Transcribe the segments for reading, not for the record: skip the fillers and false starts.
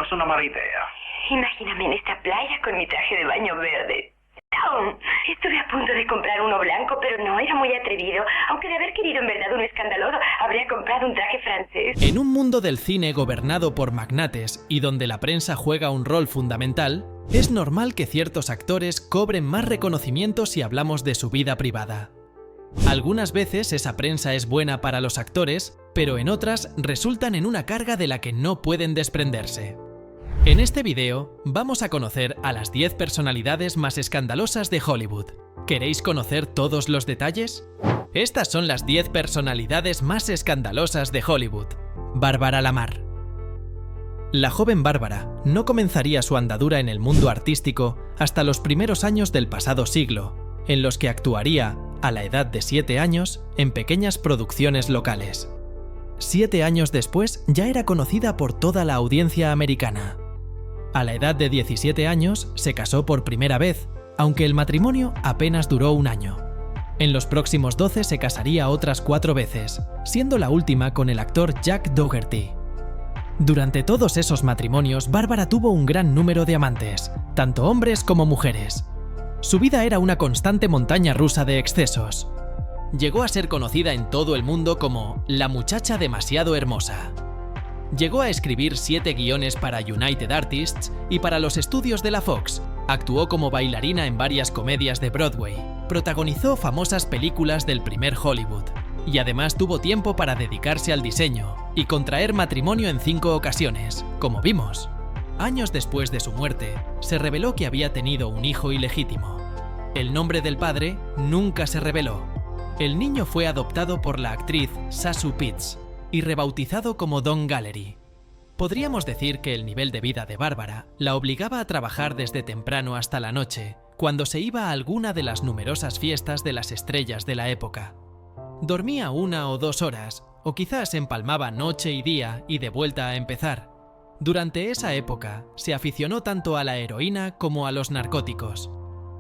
es una mala idea. Imagíname en esta playa con mi traje de baño verde. Tom, estuve a punto de comprar uno blanco, pero no, era muy atrevido. Aunque de haber querido en verdad uno escandaloso, habría comprado un traje francés. En un mundo del cine gobernado por magnates y donde la prensa juega un rol fundamental, es normal que ciertos actores cobren más reconocimiento si hablamos de su vida privada. Algunas veces esa prensa es buena para los actores, pero en otras resultan en una carga de la que no pueden desprenderse. En este video vamos a conocer a las 10 personalidades más escandalosas de Hollywood. ¿Queréis conocer todos los detalles? Estas son las 10 personalidades más escandalosas de Hollywood. Bárbara Lamar. La joven Bárbara no comenzaría su andadura en el mundo artístico hasta los primeros años del pasado siglo, en los que actuaría, a la edad de 7 años, en pequeñas producciones locales. 7 años después ya era conocida por toda la audiencia americana. A la edad de 17 años se casó por primera vez, aunque el matrimonio apenas duró un año. En los próximos 12 se casaría otras 4 veces, siendo la última con el actor Jack Dougherty. Durante todos esos matrimonios, Bárbara tuvo un gran número de amantes, tanto hombres como mujeres. Su vida era una constante montaña rusa de excesos. Llegó a ser conocida en todo el mundo como la muchacha demasiado hermosa. Llegó a escribir 7 guiones para United Artists y para los estudios de la Fox. Actuó como bailarina en varias comedias de Broadway. Protagonizó famosas películas del primer Hollywood. Y además tuvo tiempo para dedicarse al diseño y contraer matrimonio en 5 ocasiones, como vimos. Años después de su muerte, se reveló que había tenido un hijo ilegítimo. El nombre del padre nunca se reveló. El niño fue adoptado por la actriz Sasu Pitts y rebautizado como Don Gallery. Podríamos decir que el nivel de vida de Bárbara la obligaba a trabajar desde temprano hasta la noche, cuando se iba a alguna de las numerosas fiestas de las estrellas de la época. Dormía 1 o 2 horas, o quizás empalmaba noche y día y de vuelta a empezar. Durante esa época, se aficionó tanto a la heroína como a los narcóticos.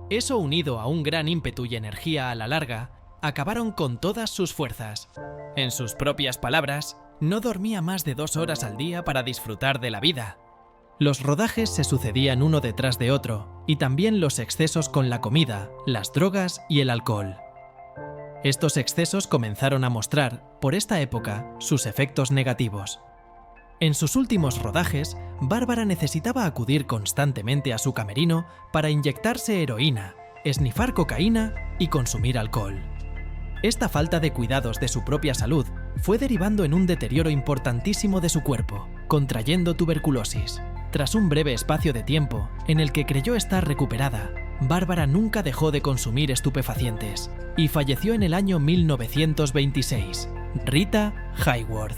Eso, unido a un gran ímpetu y energía a la larga, acabaron con todas sus fuerzas. En sus propias palabras, no dormía más de 2 horas al día para disfrutar de la vida. Los rodajes se sucedían uno detrás de otro, y también los excesos con la comida, las drogas y el alcohol. Estos excesos comenzaron a mostrar, por esta época, sus efectos negativos. En sus últimos rodajes, Bárbara necesitaba acudir constantemente a su camerino para inyectarse heroína, esnifar cocaína y consumir alcohol. Esta falta de cuidados de su propia salud fue derivando en un deterioro importantísimo de su cuerpo, contrayendo tuberculosis. Tras un breve espacio de tiempo en el que creyó estar recuperada, Bárbara nunca dejó de consumir estupefacientes y falleció en el año 1926. Rita Hayworth.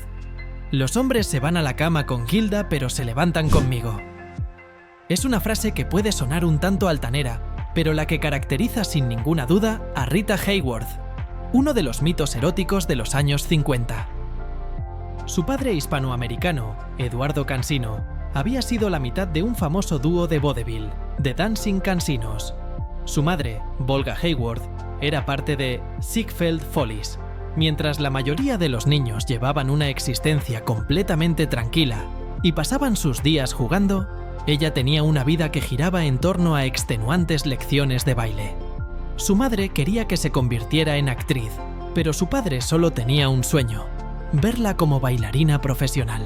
Los hombres se van a la cama con Gilda, pero se levantan conmigo. Es una frase que puede sonar un tanto altanera, pero la que caracteriza sin ninguna duda a Rita Hayworth, uno de los mitos eróticos de los años 50. Su padre hispanoamericano, Eduardo Cansino, había sido la mitad de un famoso dúo de vodevil, The Dancing Cansinos. Su madre, Volga Hayworth, era parte de Ziegfeld Follies. Mientras la mayoría de los niños llevaban una existencia completamente tranquila y pasaban sus días jugando, ella tenía una vida que giraba en torno a extenuantes lecciones de baile. Su madre quería que se convirtiera en actriz, pero su padre solo tenía un sueño: verla como bailarina profesional.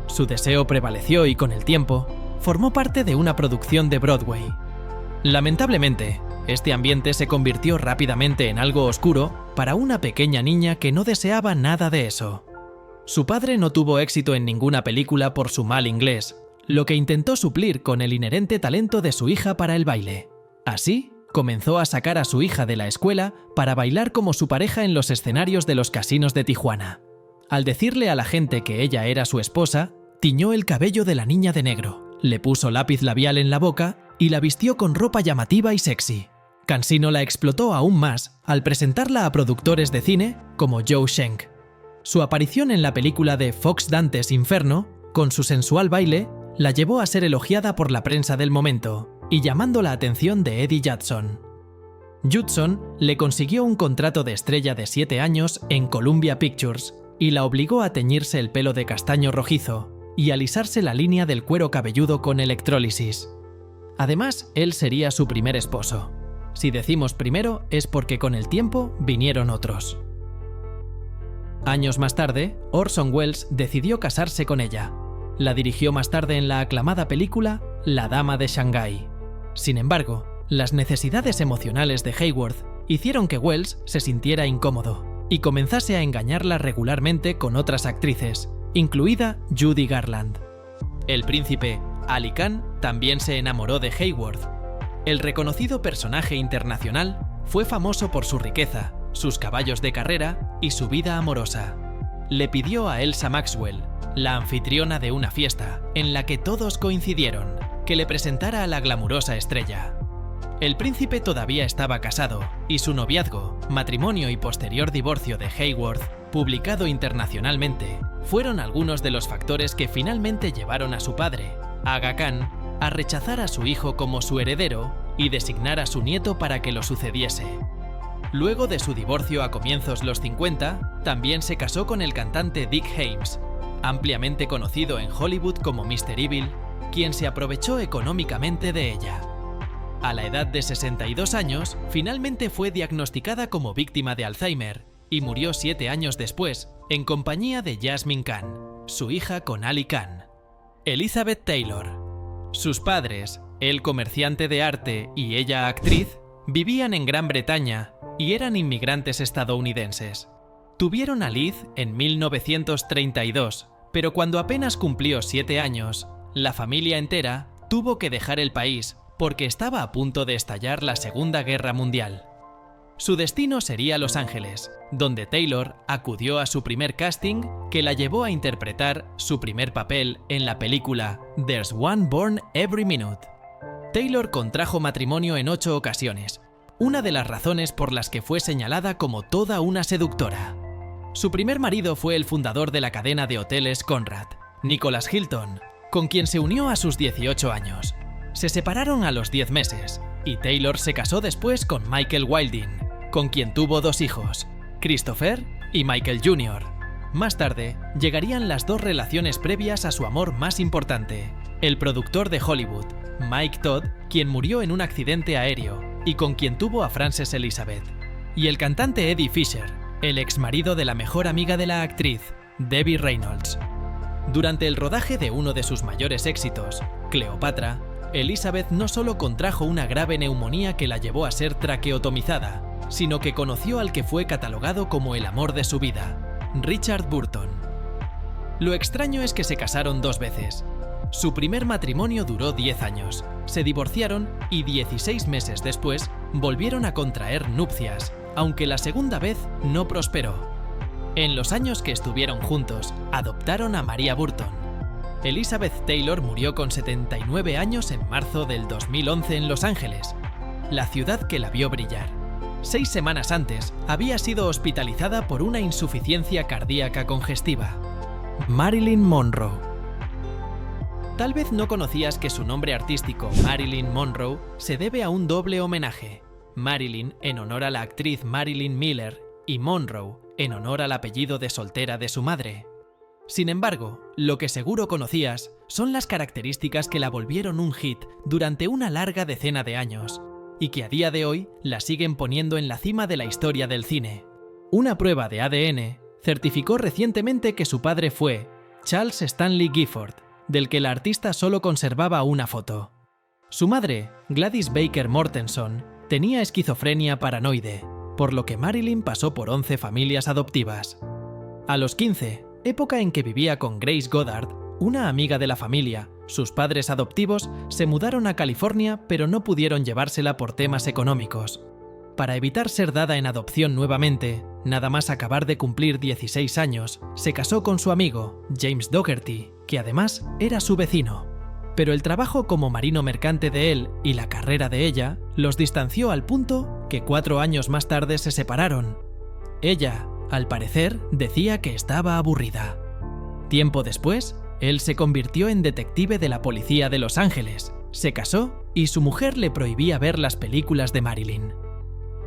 Su deseo prevaleció y con el tiempo, formó parte de una producción de Broadway. Lamentablemente, este ambiente se convirtió rápidamente en algo oscuro para una pequeña niña que no deseaba nada de eso. Su padre no tuvo éxito en ninguna película por su mal inglés, lo que intentó suplir con el inherente talento de su hija para el baile. Así, comenzó a sacar a su hija de la escuela para bailar como su pareja en los escenarios de los casinos de Tijuana. Al decirle a la gente que ella era su esposa, tiñó el cabello de la niña de negro, le puso lápiz labial en la boca y la vistió con ropa llamativa y sexy. Cansino la explotó aún más al presentarla a productores de cine como Joe Schenck. Su aparición en la película de Fox Dante's Inferno, con su sensual baile, la llevó a ser elogiada por la prensa del momento y llamando la atención de Eddie Judson. Judson le consiguió un contrato de estrella de 7 años en Columbia Pictures y la obligó a teñirse el pelo de castaño rojizo, y alisarse la línea del cuero cabelludo con electrólisis. Además, él sería su primer esposo. Si decimos primero es porque con el tiempo vinieron otros. Años más tarde, Orson Welles decidió casarse con ella. La dirigió más tarde en la aclamada película La Dama de Shanghái. Sin embargo, las necesidades emocionales de Hayworth hicieron que Welles se sintiera incómodo y comenzase a engañarla regularmente con otras actrices, incluida Judy Garland. El príncipe Ali Khan también se enamoró de Hayworth. El reconocido personaje internacional fue famoso por su riqueza, sus caballos de carrera y su vida amorosa. Le pidió a Elsa Maxwell, la anfitriona de una fiesta en la que todos coincidieron, que le presentara a la glamurosa estrella. El príncipe todavía estaba casado y su noviazgo, matrimonio y posterior divorcio de Hayworth, publicado internacionalmente, fueron algunos de los factores que finalmente llevaron a su padre, Aga Khan, a rechazar a su hijo como su heredero y designar a su nieto para que lo sucediese. Luego de su divorcio a comienzos los 50, también se casó con el cantante Dick Haymes, ampliamente conocido en Hollywood como Mr. Evil, quien se aprovechó económicamente de ella. A la edad de 62 años, finalmente fue diagnosticada como víctima de Alzheimer y murió 7 años después, en compañía de Jasmine Khan, su hija con Ali Khan. Elizabeth Taylor. Sus padres, él comerciante de arte y ella actriz, vivían en Gran Bretaña y eran inmigrantes estadounidenses. Tuvieron a Liz en 1932, pero cuando apenas cumplió 7 años, la familia entera tuvo que dejar el país porque estaba a punto de estallar la Segunda Guerra Mundial. Su destino sería Los Ángeles, donde Taylor acudió a su primer casting que la llevó a interpretar su primer papel en la película There's One Born Every Minute. Taylor contrajo matrimonio en 8 ocasiones, una de las razones por las que fue señalada como toda una seductora. Su primer marido fue el fundador de la cadena de hoteles Conrad, Nicholas Hilton, con quien se unió a sus 18 años. Se separaron a los 10 meses y Taylor se casó después con Michael Wilding, con quien tuvo 2 hijos, Christopher y Michael Jr. Más tarde, llegarían las 2 relaciones previas a su amor más importante, el productor de Hollywood, Mike Todd, quien murió en un accidente aéreo y con quien tuvo a Frances Elizabeth, y el cantante Eddie Fisher, el exmarido de la mejor amiga de la actriz, Debbie Reynolds. Durante el rodaje de uno de sus mayores éxitos, Cleopatra, Elizabeth no solo contrajo una grave neumonía que la llevó a ser traqueotomizada, sino que conoció al que fue catalogado como el amor de su vida, Richard Burton. Lo extraño es que se casaron 2 veces. Su primer matrimonio duró 10 años, se divorciaron y 16 meses después volvieron a contraer nupcias, aunque la segunda vez no prosperó. En los años que estuvieron juntos, adoptaron a Maria Burton. Elizabeth Taylor murió con 79 años en marzo del 2011 en Los Ángeles, la ciudad que la vio brillar. 6 semanas antes, había sido hospitalizada por una insuficiencia cardíaca congestiva. Marilyn Monroe. Tal vez no conocías que su nombre artístico, Marilyn Monroe, se debe a un doble homenaje. Marilyn en honor a la actriz Marilyn Miller y Monroe en honor al apellido de soltera de su madre. Sin embargo, lo que seguro conocías son las características que la volvieron un hit durante una larga decena de años y que a día de hoy la siguen poniendo en la cima de la historia del cine. Una prueba de ADN certificó recientemente que su padre fue Charles Stanley Gifford, del que la artista solo conservaba una foto. Su madre, Gladys Baker Mortenson, tenía esquizofrenia paranoide, por lo que Marilyn pasó por 11 familias adoptivas. A los 15, época en que vivía con Grace Goddard, una amiga de la familia, sus padres adoptivos se mudaron a California pero no pudieron llevársela por temas económicos. Para evitar ser dada en adopción nuevamente, nada más acabar de cumplir 16 años, se casó con su amigo, James Dougherty, que además era su vecino. Pero el trabajo como marino mercante de él y la carrera de ella los distanció al punto que 4 años más tarde se separaron. Ella, al parecer, decía que estaba aburrida. Tiempo después, él se convirtió en detective de la policía de Los Ángeles, se casó y su mujer le prohibía ver las películas de Marilyn.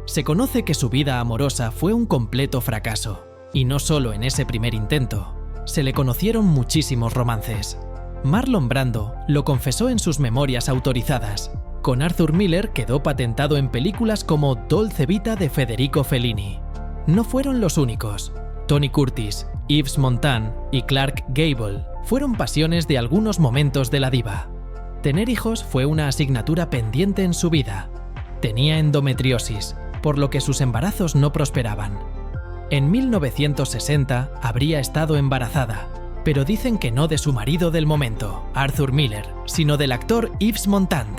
Se conoce que su vida amorosa fue un completo fracaso, y no solo en ese primer intento, se le conocieron muchísimos romances. Marlon Brando lo confesó en sus memorias autorizadas. Con Arthur Miller quedó patentado en películas como Dolce Vita de Federico Fellini. No fueron los únicos. Tony Curtis, Yves Montand y Clark Gable fueron pasiones de algunos momentos de la diva. Tener hijos fue una asignatura pendiente en su vida. Tenía endometriosis, por lo que sus embarazos no prosperaban. En 1960 habría estado embarazada, pero dicen que no de su marido del momento, Arthur Miller, sino del actor Yves Montand.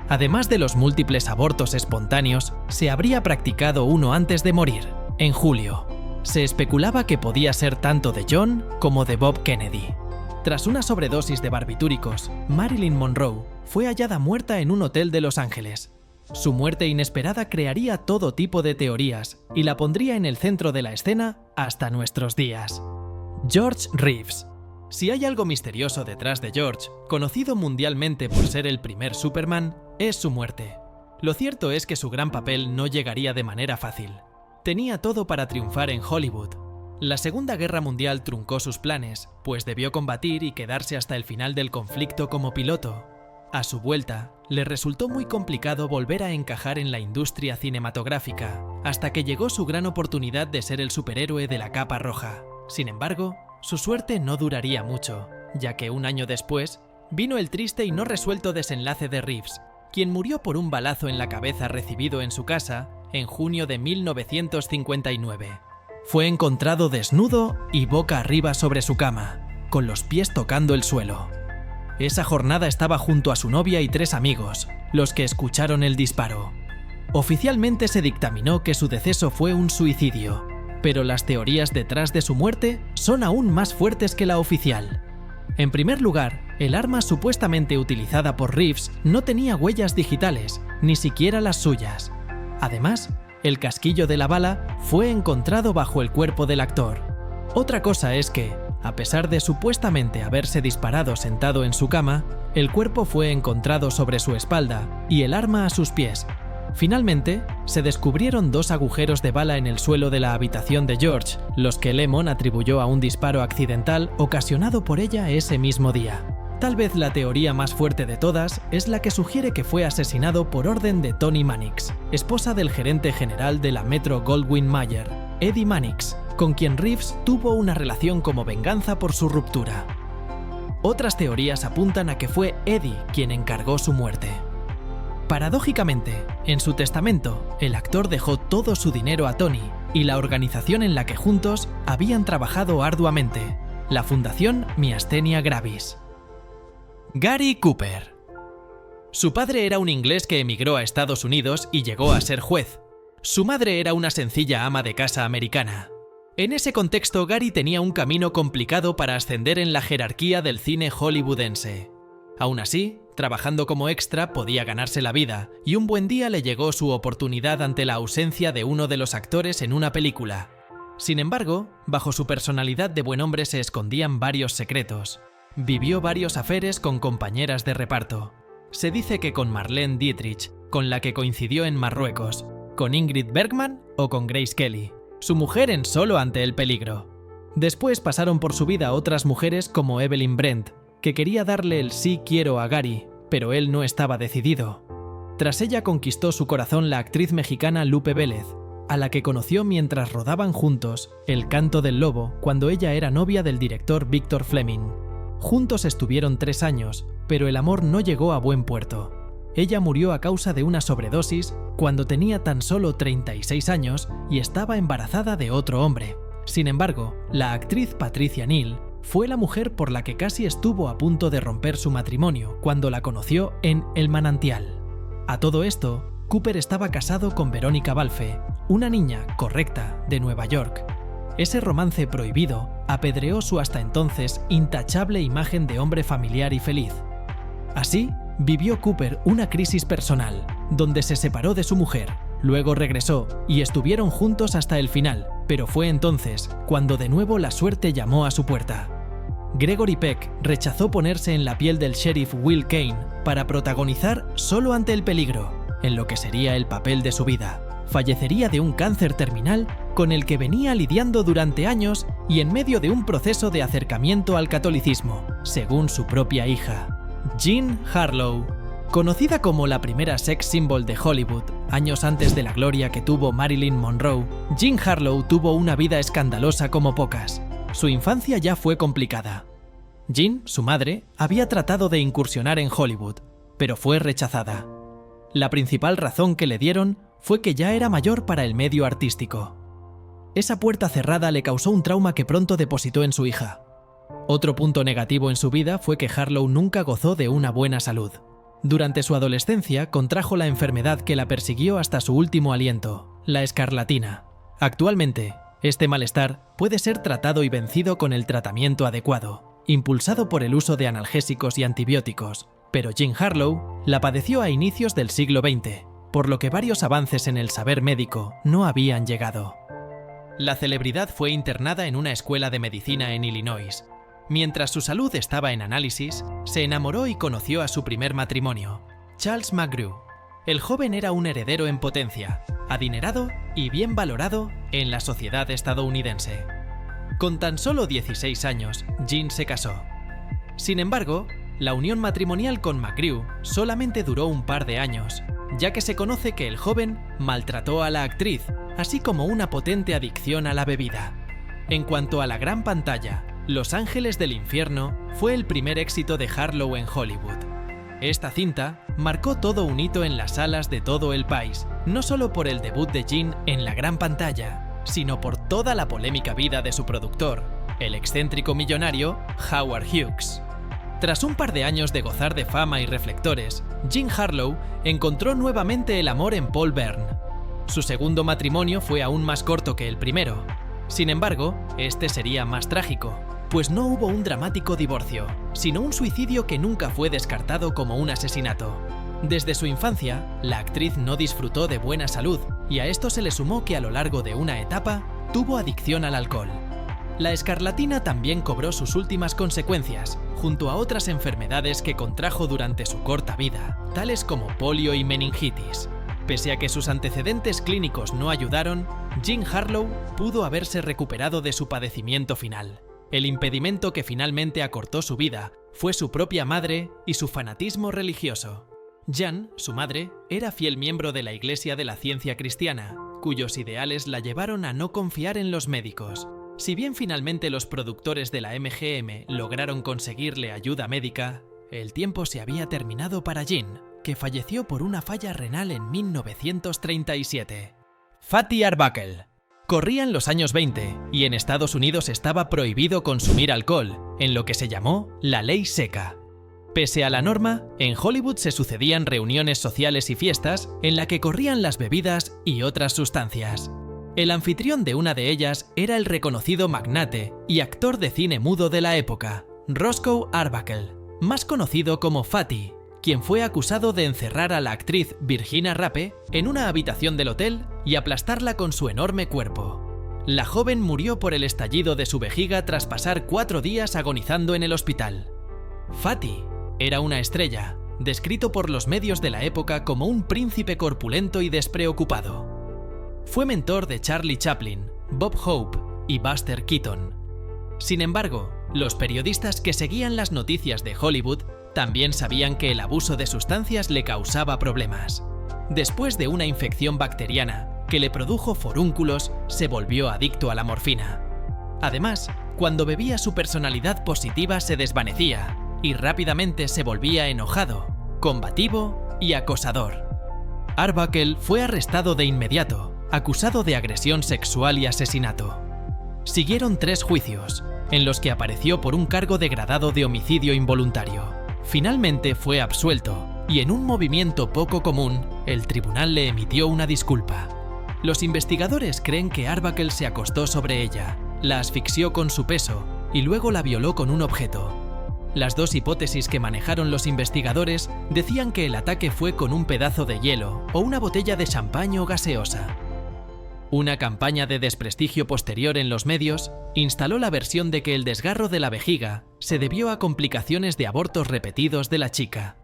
Además de los múltiples abortos espontáneos, se habría practicado uno antes de morir, en julio. Se especulaba que podía ser tanto de John como de Bob Kennedy. Tras una sobredosis de barbitúricos, Marilyn Monroe fue hallada muerta en un hotel de Los Ángeles. Su muerte inesperada crearía todo tipo de teorías y la pondría en el centro de la escena hasta nuestros días. George Reeves. Si hay algo misterioso detrás de George, conocido mundialmente por ser el primer Superman, es su muerte. Lo cierto es que su gran papel no llegaría de manera fácil. Tenía todo para triunfar en Hollywood. La Segunda Guerra Mundial truncó sus planes, pues debió combatir y quedarse hasta el final del conflicto como piloto. A su vuelta, le resultó muy complicado volver a encajar en la industria cinematográfica, hasta que llegó su gran oportunidad de ser el superhéroe de la capa roja. Sin embargo, su suerte no duraría mucho, ya que un año después, vino el triste y no resuelto desenlace de Reeves, quien murió por un balazo en la cabeza recibido en su casa en junio de 1959. Fue encontrado desnudo y boca arriba sobre su cama, con los pies tocando el suelo. Esa jornada estaba junto a su novia y 3 amigos, los que escucharon el disparo. Oficialmente se dictaminó que su deceso fue un suicidio, pero las teorías detrás de su muerte son aún más fuertes que la oficial. En primer lugar, el arma supuestamente utilizada por Reeves no tenía huellas digitales, ni siquiera las suyas. Además, el casquillo de la bala fue encontrado bajo el cuerpo del actor. Otra cosa es que, a pesar de supuestamente haberse disparado sentado en su cama, el cuerpo fue encontrado sobre su espalda y el arma a sus pies. Finalmente, se descubrieron 2 agujeros de bala en el suelo de la habitación de George, los que Lemon atribuyó a un disparo accidental ocasionado por ella ese mismo día. Tal vez la teoría más fuerte de todas es la que sugiere que fue asesinado por orden de Toni Mannix, esposa del gerente general de la Metro-Goldwyn-Mayer, Eddie Mannix, con quien Reeves tuvo una relación como venganza por su ruptura. Otras teorías apuntan a que fue Eddie quien encargó su muerte. Paradójicamente, en su testamento, el actor dejó todo su dinero a Toni y la organización en la que juntos habían trabajado arduamente, la Fundación Myasthenia Gravis. Gary Cooper. Su padre era un inglés que emigró a Estados Unidos y llegó a ser juez. Su madre era una sencilla ama de casa americana. En ese contexto, Gary tenía un camino complicado para ascender en la jerarquía del cine hollywoodense. Aún así, trabajando como extra podía ganarse la vida, y un buen día le llegó su oportunidad ante la ausencia de uno de los actores en una película. Sin embargo, bajo su personalidad de buen hombre se escondían varios secretos. Vivió varios aferes con compañeras de reparto. Se dice que con Marlene Dietrich, con la que coincidió en Marruecos, con Ingrid Bergman o con Grace Kelly, su mujer en Solo ante el peligro. Después pasaron por su vida otras mujeres como Evelyn Brent, que quería darle el sí quiero a Gary, pero él no estaba decidido. Tras ella conquistó su corazón la actriz mexicana Lupe Vélez, a la que conoció mientras rodaban juntos El canto del lobo cuando ella era novia del director Victor Fleming. Juntos estuvieron 3 años, pero el amor no llegó a buen puerto. Ella murió a causa de una sobredosis cuando tenía tan solo 36 años y estaba embarazada de otro hombre. Sin embargo, la actriz Patricia Neal fue la mujer por la que casi estuvo a punto de romper su matrimonio cuando la conoció en El Manantial. A todo esto, Cooper estaba casado con Verónica Balfe, una niña correcta de Nueva York. Ese romance prohibido apedreó su hasta entonces intachable imagen de hombre familiar y feliz. Así, vivió Cooper una crisis personal, donde se separó de su mujer, luego regresó y estuvieron juntos hasta el final, pero fue entonces cuando de nuevo la suerte llamó a su puerta. Gregory Peck rechazó ponerse en la piel del sheriff Will Kane para protagonizar Solo ante el peligro, en lo que sería el papel de su vida. Fallecería de un cáncer terminal con el que venía lidiando durante años y en medio de un proceso de acercamiento al catolicismo, según su propia hija, Jean Harlow. Conocida como la primera sex symbol de Hollywood, años antes de la gloria que tuvo Marilyn Monroe, Jean Harlow tuvo una vida escandalosa como pocas. Su infancia ya fue complicada. Jean, su madre, había tratado de incursionar en Hollywood, pero fue rechazada. La principal razón que le dieron fue que ya era mayor para el medio artístico. Esa puerta cerrada le causó un trauma que pronto depositó en su hija. Otro punto negativo en su vida fue que Harlow nunca gozó de una buena salud. Durante su adolescencia contrajo la enfermedad que la persiguió hasta su último aliento, la escarlatina. Actualmente, este malestar puede ser tratado y vencido con el tratamiento adecuado, impulsado por el uso de analgésicos y antibióticos, pero Jean Harlow la padeció a inicios del siglo XX, por lo que varios avances en el saber médico no habían llegado. La celebridad fue internada en una escuela de medicina en Illinois. Mientras su salud estaba en análisis, se enamoró y conoció a su primer matrimonio, Charles McGrew. El joven era un heredero en potencia, adinerado y bien valorado en la sociedad estadounidense. Con tan solo 16 años, Jean se casó. Sin embargo, la unión matrimonial con McGrew solamente duró un par de años, ya que se conoce que el joven maltrató a la actriz, así como una potente adicción a la bebida. En cuanto a la gran pantalla, Los Ángeles del Infierno fue el primer éxito de Harlow en Hollywood. Esta cinta marcó todo un hito en las salas de todo el país, no solo por el debut de Jean en la gran pantalla, sino por toda la polémica vida de su productor, el excéntrico millonario Howard Hughes. Tras un par de años de gozar de fama y reflectores, Jean Harlow encontró nuevamente el amor en Paul Bern. Su segundo matrimonio fue aún más corto que el primero. Sin embargo, este sería más trágico, pues no hubo un dramático divorcio, sino un suicidio que nunca fue descartado como un asesinato. Desde su infancia, la actriz no disfrutó de buena salud, y a esto se le sumó que a lo largo de una etapa tuvo adicción al alcohol. La escarlatina también cobró sus últimas consecuencias, junto a otras enfermedades que contrajo durante su corta vida, tales como polio y meningitis. Pese a que sus antecedentes clínicos no ayudaron, Jean Harlow pudo haberse recuperado de su padecimiento final. El impedimento que finalmente acortó su vida fue su propia madre y su fanatismo religioso. Jean, su madre, era fiel miembro de la Iglesia de la Ciencia Cristiana, cuyos ideales la llevaron a no confiar en los médicos. Si bien finalmente los productores de la MGM lograron conseguirle ayuda médica, el tiempo se había terminado para Jean, que falleció por una falla renal en 1937. Fatty Arbuckle. Corrían los años 20 y en Estados Unidos estaba prohibido consumir alcohol, en lo que se llamó la ley seca. Pese a la norma, en Hollywood se sucedían reuniones sociales y fiestas en la que corrían las bebidas y otras sustancias. El anfitrión de una de ellas era el reconocido magnate y actor de cine mudo de la época, Roscoe Arbuckle, más conocido como Fatty, quien fue acusado de encerrar a la actriz Virginia Rappe en una habitación del hotel y aplastarla con su enorme cuerpo. La joven murió por el estallido de su vejiga tras pasar 4 días agonizando en el hospital. Fatty era una estrella, descrito por los medios de la época como un príncipe corpulento y despreocupado. Fue mentor de Charlie Chaplin, Bob Hope y Buster Keaton. Sin embargo, los periodistas que seguían las noticias de Hollywood también sabían que el abuso de sustancias le causaba problemas. Después de una infección bacteriana que le produjo forúnculos, se volvió adicto a la morfina. Además, cuando bebía su personalidad positiva se desvanecía y rápidamente se volvía enojado, combativo y acosador. Arbuckle fue arrestado de inmediato, acusado de agresión sexual y asesinato. Siguieron 3 juicios, en los que apareció por un cargo degradado de homicidio involuntario. Finalmente fue absuelto, y en un movimiento poco común, el tribunal le emitió una disculpa. Los investigadores creen que Arbuckle se acostó sobre ella, la asfixió con su peso y luego la violó con un objeto. Las 2 hipótesis que manejaron los investigadores decían que el ataque fue con un pedazo de hielo o una botella de champán o gaseosa. Una campaña de desprestigio posterior en los medios instaló la versión de que el desgarro de la vejiga se debió a complicaciones de abortos repetidos de la chica.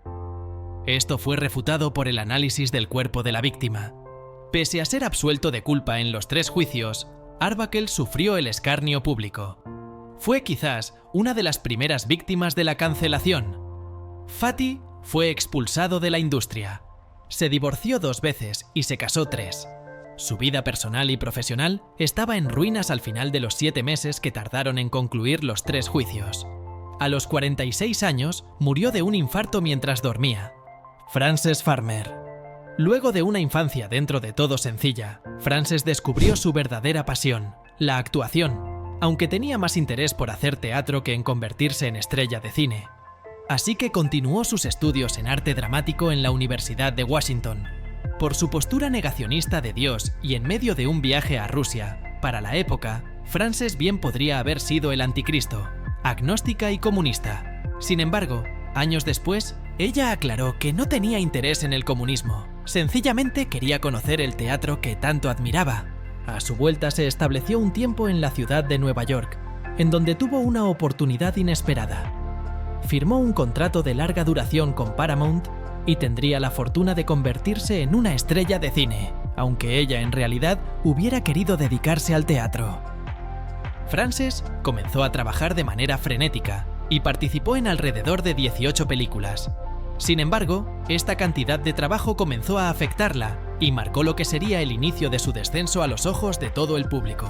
Esto fue refutado por el análisis del cuerpo de la víctima. Pese a ser absuelto de culpa en los 3 juicios, Arbuckle sufrió el escarnio público. Fue quizás una de las primeras víctimas de la cancelación. Fatty fue expulsado de la industria. Se divorció 2 veces y se casó 3. Su vida personal y profesional estaba en ruinas al final de los 7 meses que tardaron en concluir los 3 juicios. A los 46 años murió de un infarto mientras dormía. Frances Farmer. Luego de una infancia dentro de todo sencilla, Frances descubrió su verdadera pasión, la actuación, aunque tenía más interés por hacer teatro que en convertirse en estrella de cine. Así que continuó sus estudios en arte dramático en la Universidad de Washington. Por su postura negacionista de Dios y en medio de un viaje a Rusia, para la época, Frances bien podría haber sido el anticristo, agnóstica y comunista. Sin embargo, años después, ella aclaró que no tenía interés en el comunismo, sencillamente quería conocer el teatro que tanto admiraba. A su vuelta se estableció un tiempo en la ciudad de Nueva York, en donde tuvo una oportunidad inesperada. Firmó un contrato de larga duración con Paramount y tendría la fortuna de convertirse en una estrella de cine, aunque ella en realidad hubiera querido dedicarse al teatro. Frances comenzó a trabajar de manera frenética y participó en alrededor de 18 películas. Sin embargo, esta cantidad de trabajo comenzó a afectarla y marcó lo que sería el inicio de su descenso a los ojos de todo el público.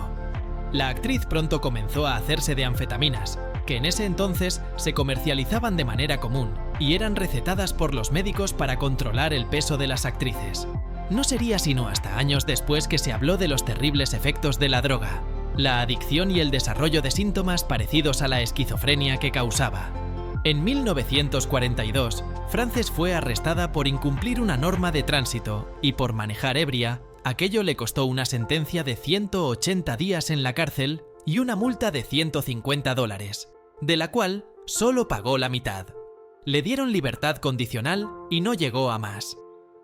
La actriz pronto comenzó a hacerse de anfetaminas, que en ese entonces se comercializaban de manera común y eran recetadas por los médicos para controlar el peso de las actrices. No sería sino hasta años después que se habló de los terribles efectos de la droga, la adicción y el desarrollo de síntomas parecidos a la esquizofrenia que causaba. En 1942, Frances fue arrestada por incumplir una norma de tránsito y por manejar ebria. Aquello le costó una sentencia de 180 días en la cárcel y una multa de $150, de la cual solo pagó la mitad. Le dieron libertad condicional y no llegó a más.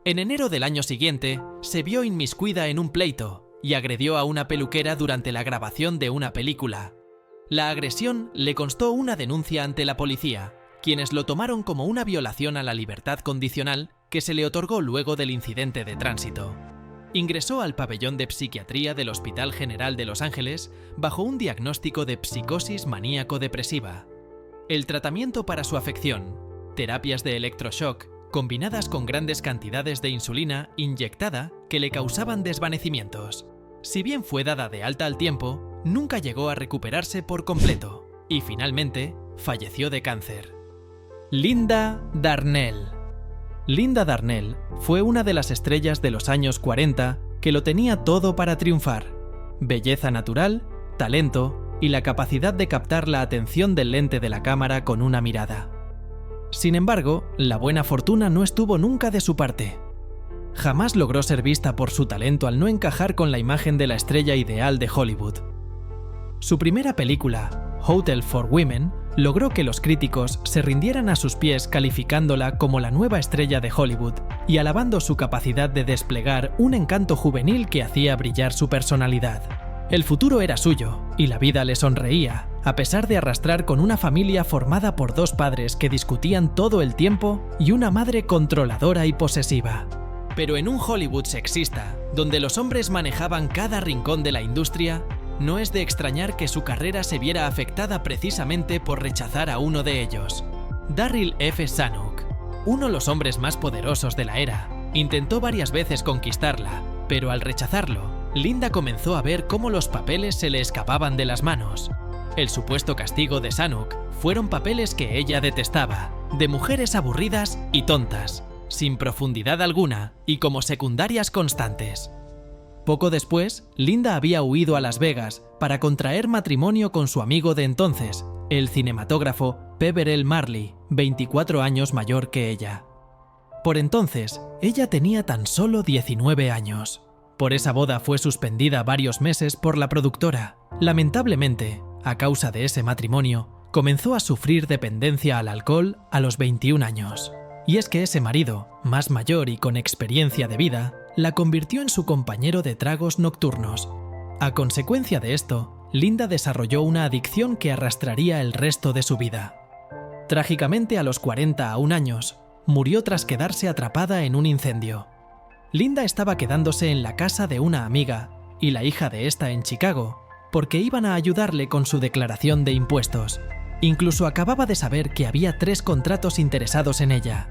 En enero del año siguiente, se vio inmiscuida en un pleito y agredió a una peluquera durante la grabación de una película. La agresión le costó una denuncia ante la policía, quienes lo tomaron como una violación a la libertad condicional que se le otorgó luego del incidente de tránsito. Ingresó al pabellón de psiquiatría del Hospital General de Los Ángeles bajo un diagnóstico de psicosis maníaco-depresiva. El tratamiento para su afección, terapias de electroshock, combinadas con grandes cantidades de insulina inyectada que le causaban desvanecimientos. Si bien fue dada de alta al tiempo, nunca llegó a recuperarse por completo y finalmente falleció de cáncer. Linda Darnell. Linda Darnell fue una de las estrellas de los años 40 que lo tenía todo para triunfar: belleza natural, talento y la capacidad de captar la atención del lente de la cámara con una mirada. Sin embargo, la buena fortuna no estuvo nunca de su parte. Jamás logró ser vista por su talento al no encajar con la imagen de la estrella ideal de Hollywood. Su primera película, Hotel for Women, logró que los críticos se rindieran a sus pies calificándola como la nueva estrella de Hollywood y alabando su capacidad de desplegar un encanto juvenil que hacía brillar su personalidad. El futuro era suyo y la vida le sonreía, a pesar de arrastrar con una familia formada por 2 padres que discutían todo el tiempo y una madre controladora y posesiva. Pero en un Hollywood sexista, donde los hombres manejaban cada rincón de la industria, no es de extrañar que su carrera se viera afectada precisamente por rechazar a uno de ellos. Darryl F. Zanuck, uno de los hombres más poderosos de la era, intentó varias veces conquistarla, pero al rechazarlo, Linda comenzó a ver cómo los papeles se le escapaban de las manos. El supuesto castigo de Zanuck fueron papeles que ella detestaba, de mujeres aburridas y tontas, sin profundidad alguna y como secundarias constantes. Poco después, Linda había huido a Las Vegas para contraer matrimonio con su amigo de entonces, el cinematógrafo Peverell Marley, 24 años mayor que ella. Por entonces, ella tenía tan solo 19 años. Por esa boda fue suspendida varios meses por la productora. Lamentablemente, a causa de ese matrimonio, comenzó a sufrir dependencia al alcohol a los 21 años. Y es que ese marido, más mayor y con experiencia de vida, la convirtió en su compañero de tragos nocturnos. A consecuencia de esto, Linda desarrolló una adicción que arrastraría el resto de su vida. Trágicamente, a los 41 años, murió tras quedarse atrapada en un incendio. Linda estaba quedándose en la casa de una amiga y la hija de esta en Chicago, porque iban a ayudarle con su declaración de impuestos. Incluso acababa de saber que había 3 contratos interesados en ella.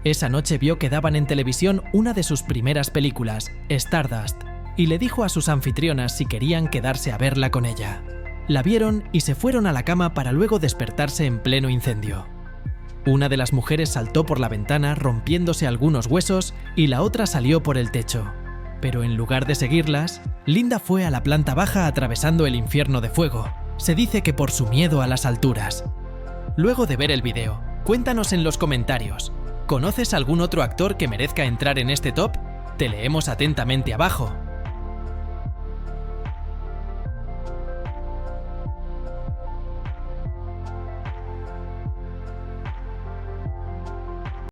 Esa noche vio que daban en televisión una de sus primeras películas, Stardust, y le dijo a sus anfitrionas si querían quedarse a verla con ella. La vieron y se fueron a la cama para luego despertarse en pleno incendio. Una de las mujeres saltó por la ventana rompiéndose algunos huesos y la otra salió por el techo. Pero en lugar de seguirlas, Linda fue a la planta baja atravesando el infierno de fuego. Se dice que por su miedo a las alturas. Luego de ver el vídeo, cuéntanos en los comentarios, ¿conoces algún otro actor que merezca entrar en este top? Te leemos atentamente abajo.